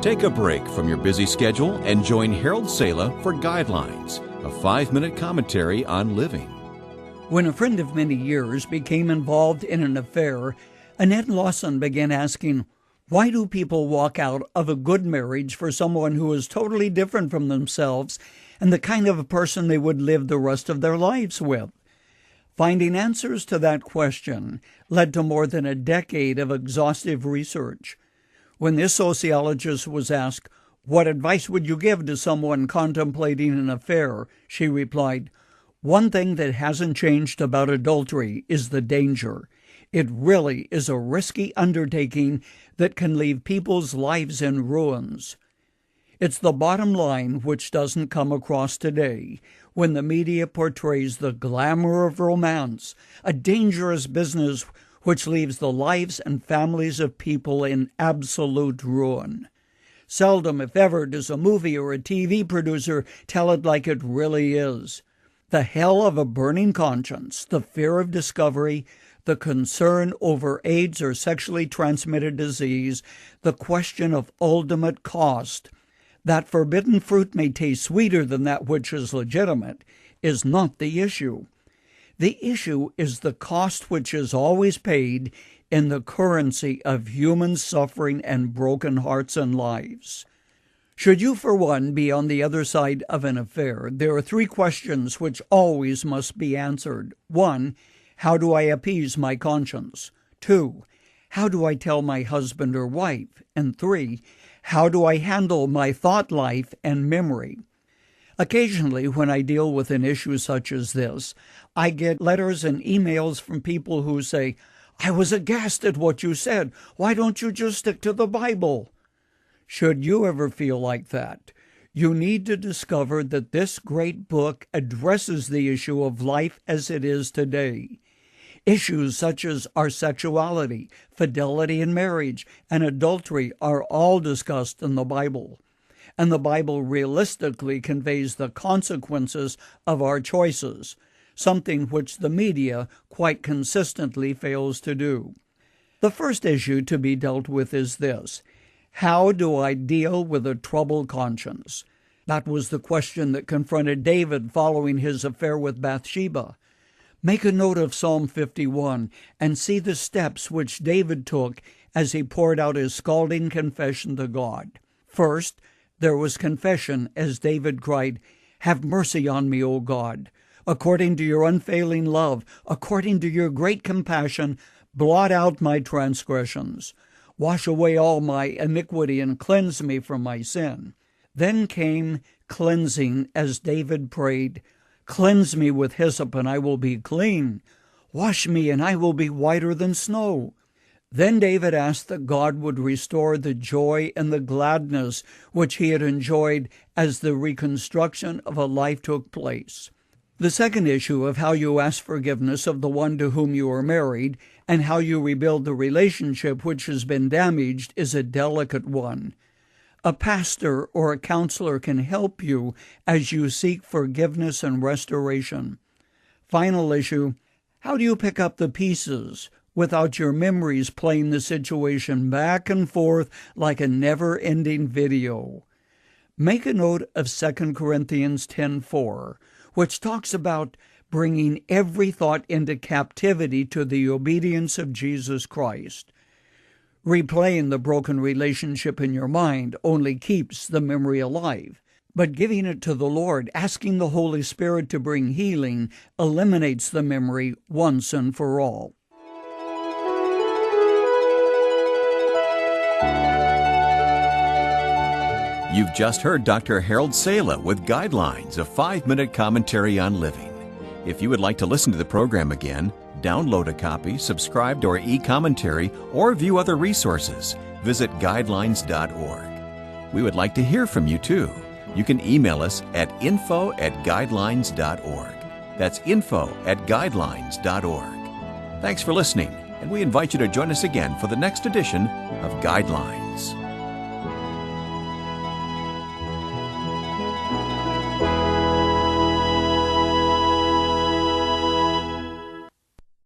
Take a break from your busy schedule and join Harold Sala for Guidelines, a 5-minute commentary on living. When a friend of many years became involved in an affair, Annette Lawson began asking, why do people walk out of a good marriage for someone who is totally different from themselves and the kind of a person they would live the rest of their lives with? Finding answers to that question led to more than a decade of exhaustive research. When this sociologist was asked, what advice would you give to someone contemplating an affair? She replied, one thing that hasn't changed about adultery is the danger. It really is a risky undertaking that can leave people's lives in ruins. It's the bottom line which doesn't come across today when the media portrays the glamour of romance, a dangerous business which leaves the lives and families of people in absolute ruin. Seldom, if ever, does a movie or a TV producer tell it like it really is. The hell of a burning conscience, the fear of discovery, the concern over AIDS or sexually transmitted disease, the question of ultimate cost, that forbidden fruit may taste sweeter than that which is legitimate, is not the issue. The issue is the cost which is always paid in the currency of human suffering and broken hearts and lives. Should you, for one, be on the other side of an affair, there are 3 questions which always must be answered. 1, how do I appease my conscience? 2, how do I tell my husband or wife? And 3, how do I handle my thought life and memory? Occasionally, when I deal with an issue such as this, I get letters and emails from people who say, I was aghast at what you said. Why don't you just stick to the Bible? Should you ever feel like that, you need to discover that this great book addresses the issue of life as it is today. Issues such as our sexuality, fidelity in marriage, and adultery are all discussed in the Bible. And the Bible realistically conveys the consequences of our choices, something which the media quite consistently fails to do. The first issue to be dealt with is this: how do I deal with a troubled conscience? That was the question that confronted David following his affair with Bathsheba. Make a note of Psalm 51 and see the steps which David took as he poured out his scalding confession to God. First, there was confession as David cried, have mercy on me, O God. According to your unfailing love, according to your great compassion, blot out my transgressions. Wash away all my iniquity and cleanse me from my sin. Then came cleansing as David prayed, cleanse me with hyssop and I will be clean. Wash me and I will be whiter than snow. Then David asked that God would restore the joy and the gladness which he had enjoyed as the reconstruction of a life took place. The second issue of how you ask forgiveness of the one to whom you are married and how you rebuild the relationship which has been damaged is a delicate one. A pastor or a counselor can help you as you seek forgiveness and restoration. Final issue, how do you pick up the pieces without your memories playing the situation back and forth like a never-ending video? Make a note of 2 Corinthians 10:4, which talks about bringing every thought into captivity to the obedience of Jesus Christ. Replaying the broken relationship in your mind only keeps the memory alive, but giving it to the Lord, asking the Holy Spirit to bring healing, eliminates the memory once and for all. You've just heard Dr. Harold Sala with Guidelines, a 5-minute commentary on living. If you would like to listen to the program again, download a copy, subscribe to our e-commentary, or view other resources, visit guidelines.org. We would like to hear from you too. You can email us at info@guidelines.org. That's info@guidelines.org. Thanks for listening, and we invite you to join us again for the next edition of Guidelines.